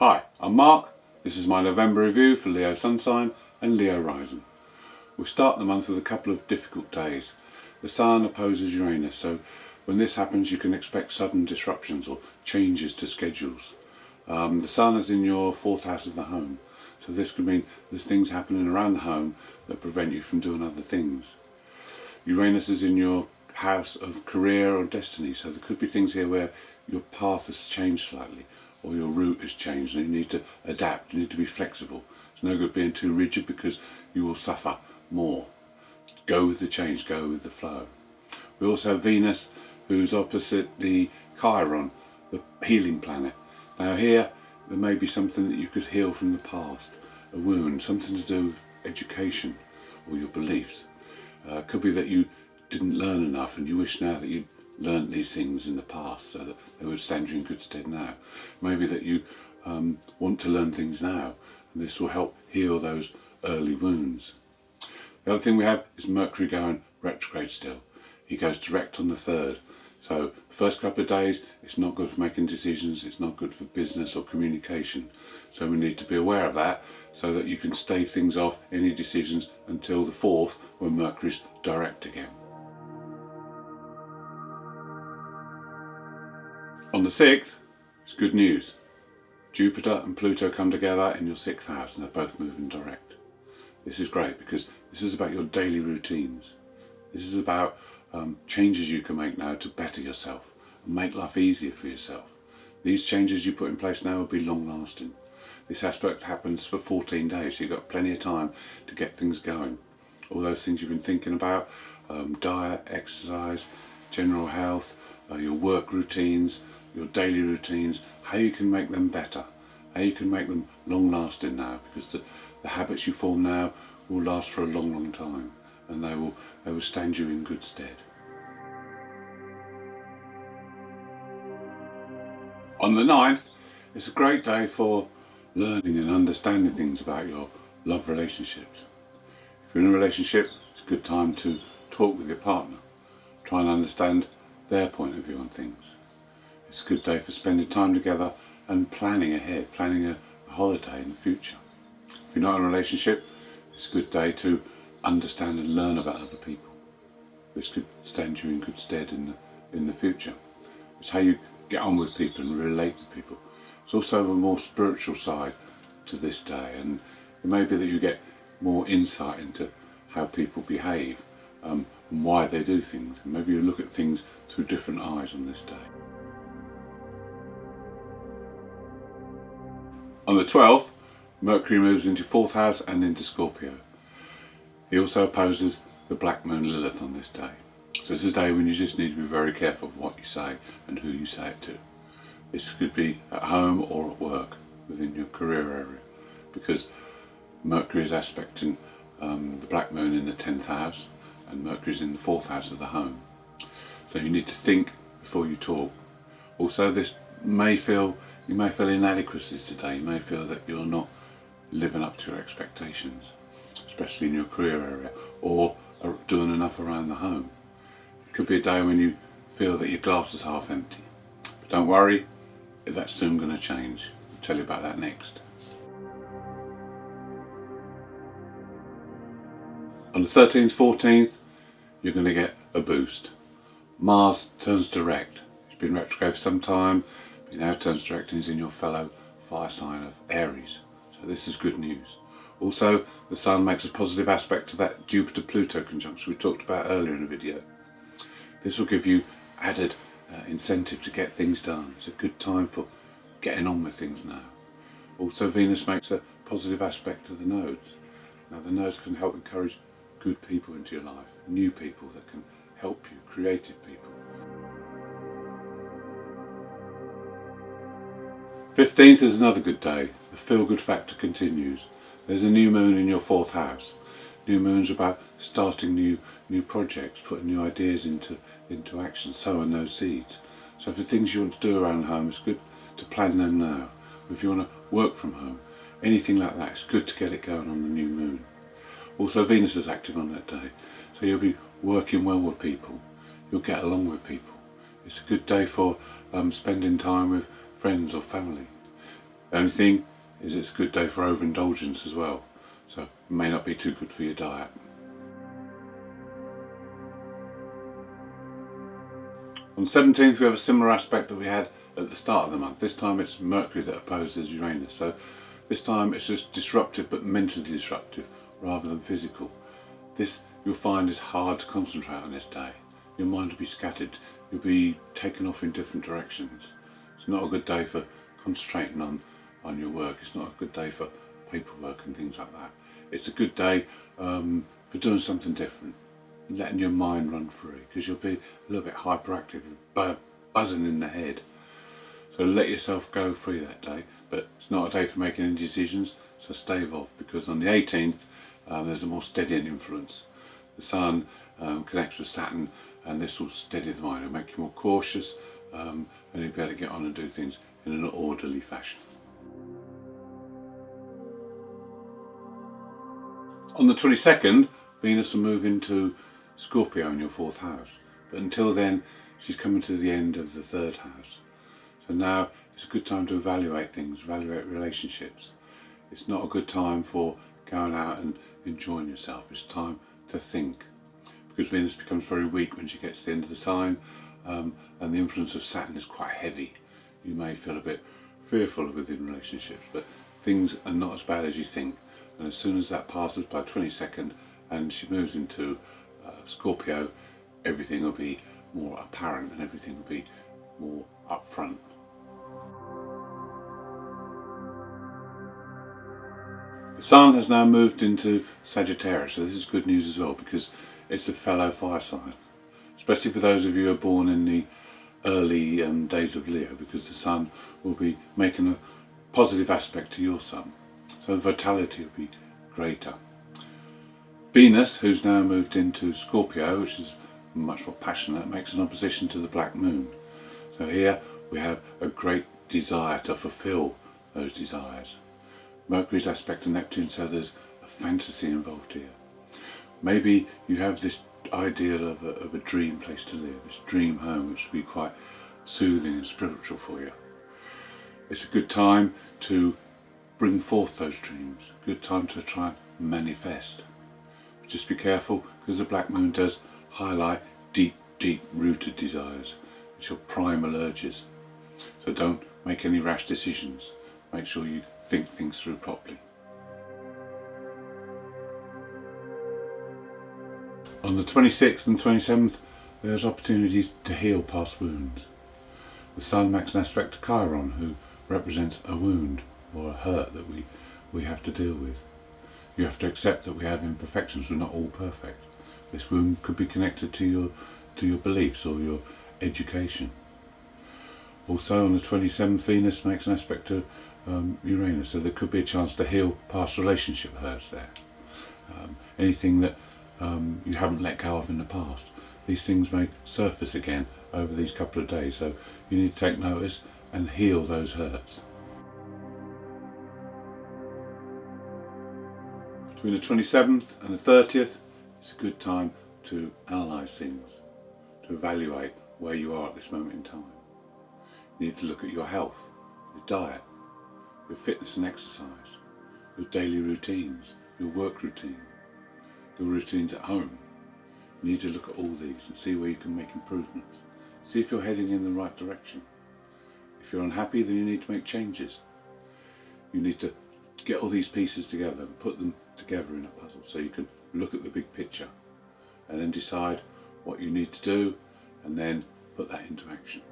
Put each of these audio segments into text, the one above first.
Hi, I'm Mark. This is my November review for Leo Sun Sign and Leo Rising. We'll start the month with a couple of difficult days. The Sun opposes Uranus, so when this happens you can expect sudden disruptions or changes to schedules. The Sun is in your fourth house of the home, so this could mean there's things happening around the home that prevent you from doing other things. Uranus is in your house of career or destiny, so there could be things here where your path has changed slightly or your route has changed and you need to adapt, you need to be flexible. It's no good being too rigid because you will suffer more. Go with the change, go with the flow. We also have Venus, who's opposite the Chiron, the healing planet. Now here there may be something that you could heal from the past, a wound, something to do with education or your beliefs. It could be that you didn't learn enough and you wish now that you'd learnt these things in the past so that they would stand you in good stead now. Maybe that you want to learn things now and this will help heal those early wounds. The other thing we have is Mercury going retrograde still. He goes direct on the 3rd. So the first couple of days it's not good for making decisions, it's not good for business or communication. So we need to be aware of that so that you can stave things off, any decisions, until the 4th when Mercury's direct again. On the 6th, it's good news. Jupiter and Pluto come together in your 6th house and they're both moving direct. This is great because this is about your daily routines. This is about changes you can make now to better yourself and make life easier for yourself. These changes you put in place now will be long lasting. This aspect happens for 14 days, so you've got plenty of time to get things going. All those things you've been thinking about, diet, exercise, general health, your work routines, your daily routines, how you can make them better, how you can make them long lasting now, because the habits you form now will last for a long time and they will stand you in good stead. On the 9th, it's a great day for learning and understanding things about your love relationships. If you're in a relationship, it's a good time to talk with your partner, try and understand their point of view on things. It's a good day for spending time together and planning ahead, planning a holiday in the future. If you're not in a relationship, it's a good day to understand and learn about other people. This could stand you in good stead in the future. It's how you get on with people and relate with people. It's also a more spiritual side to this day, and it may be that you get more insight into how people behave and why they do things. And maybe you look at things through different eyes on this day. On the 12th, Mercury moves into 4th house and into Scorpio. He also opposes the Black Moon Lilith on this day. So this is a day when you just need to be very careful of what you say and who you say it to. This could be at home or at work, within your career area, because Mercury is aspecting the Black Moon in the 10th house and Mercury is in the 4th house of the home. So you need to think before you talk. Also, this you may feel inadequacies today. You may feel that you're not living up to your expectations, especially in your career area, or are doing enough around the home. It could be a day when you feel that your glass is half empty. But don't worry, that's soon going to change. I'll tell you about that next. On the 13th, 14th, you're going to get a boost. Mars turns direct. It's been retrograde for some time, but now turns direct and is in your fellow fire sign of Aries. So this is good news. Also, the Sun makes a positive aspect to that Jupiter-Pluto conjunction we talked about earlier in the video. This will give you added incentive to get things done. It's a good time for getting on with things now. Also, Venus makes a positive aspect to the nodes. Now the nodes can help encourage good people into your life, new people that can help you, creative people. 15th is another good day. The feel-good factor continues. There's a new moon in your 4th house. New moons are about starting new projects, putting new ideas into action, sowing those seeds. So for things you want to do around home, it's good to plan them now. If you want to work from home, anything like that, it's good to get it going on the new moon. Also, Venus is active on that day, so you'll be working well with people. You'll get along with people. It's a good day for spending time with friends or family. The only thing is it's a good day for overindulgence as well, so it may not be too good for your diet. On the 17th we have a similar aspect that we had at the start of the month. This time it's Mercury that opposes Uranus, so this time it's just disruptive, but mentally disruptive rather than physical. This you'll find is hard to concentrate on this day. Your mind will be scattered, you'll be taken off in different directions. It's not a good day for concentrating on your work, it's not a good day for paperwork and things like that. It's a good day for doing something different, letting your mind run free, because you'll be a little bit hyperactive, buzzing in the head. So let yourself go free that day, but it's not a day for making any decisions, so stave off, because on the 18th there's a more steadying influence. The Sun connects with Saturn, and this will steady the mind, it'll make you more cautious, and you'll be able to get on and do things in an orderly fashion. On the 22nd, Venus will move into Scorpio in your 4th house, but until then she's coming to the end of the 3rd house. So now it's a good time to evaluate things, evaluate relationships. It's not a good time for going out and enjoying yourself, it's time to think. Because Venus becomes very weak when she gets to the end of the sign, and the influence of Saturn is quite heavy. You may feel a bit fearful within relationships, but things are not as bad as you think. And as soon as that passes by 22nd and she moves into Scorpio, everything will be more apparent and everything will be more upfront. The Sun has now moved into Sagittarius, so this is good news as well, because it's a fellow fire sign, especially for those of you who are born in the early days of Leo, because the Sun will be making a positive aspect to your Sun, so vitality will be greater. Venus, who's now moved into Scorpio, which is much more passionate, makes an opposition to the Black Moon. So here we have a great desire to fulfill those desires. Mercury's aspect to Neptune, so there's a fantasy involved here. Maybe you have this ideal of a dream place to live, this dream home, which will be quite soothing and spiritual for you. It's a good time to bring forth those dreams, a good time to try and manifest. Just be careful, because the Black Moon does highlight deep rooted desires, which are primal urges. So don't make any rash decisions, make sure you think things through properly. On the 26th and 27th there's opportunities to heal past wounds. The Sun makes an aspect to Chiron, who represents a wound or a hurt that we have to deal with. You have to accept that we have imperfections, we're not all perfect. This wound could be connected to your beliefs or your education. Also on the 27th, Venus makes an aspect to Uranus, so there could be a chance to heal past relationship hurts there. Anything that you haven't let go of in the past, these things may surface again over these couple of days, so you need to take notice and heal those hurts. Between the 27th and the 30th, it's a good time to analyse things, to evaluate where you are at this moment in time. You need to look at your health, your diet, your fitness and exercise, your daily routines, your work routine, your routines at home. You need to look at all these and see where you can make improvements. See if you're heading in the right direction. If you're unhappy, then you need to make changes. You need to get all these pieces together and put them together in a puzzle, so you can look at the big picture and then decide what you need to do and then put that into action.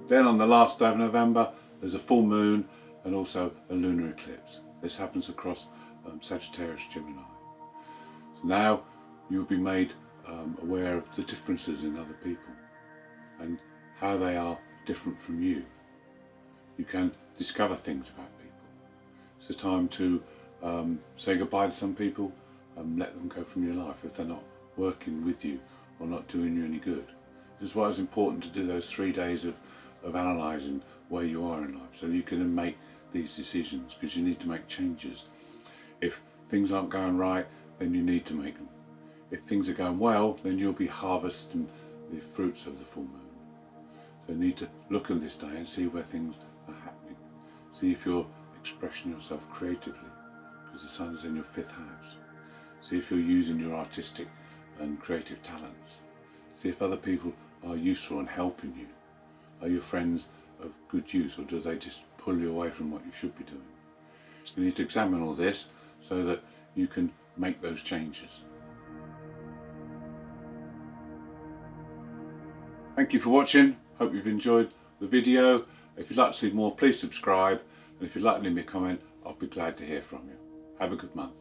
Then on the last day of November there's a full moon and also a lunar eclipse. This happens across Sagittarius, Gemini. So now you'll be made aware of the differences in other people and how they are different from you. You can discover things about people. It's a time to say goodbye to some people and let them go from your life if they're not working with you or not doing you any good. This is why it's important to do those 3 days of analysing where you are in life, so you can then make these decisions, because you need to make changes. If things aren't going right, then you need to make them. If things are going well, then you'll be harvesting the fruits of the full moon. So you need to look at this day and see where things are happening. See if you're expressing yourself creatively, because the sun is in your 5th house. See if you're using your artistic and creative talents. See if other people are useful and helping you. Are your friends of good use, or do they just pull you away from what you should be doing? You need to examine all this so that you can make those changes. Thank you for watching. Hope you've enjoyed the video. If you'd like to see more, please subscribe. And if you'd like to leave me a comment, I'll be glad to hear from you. Have a good month.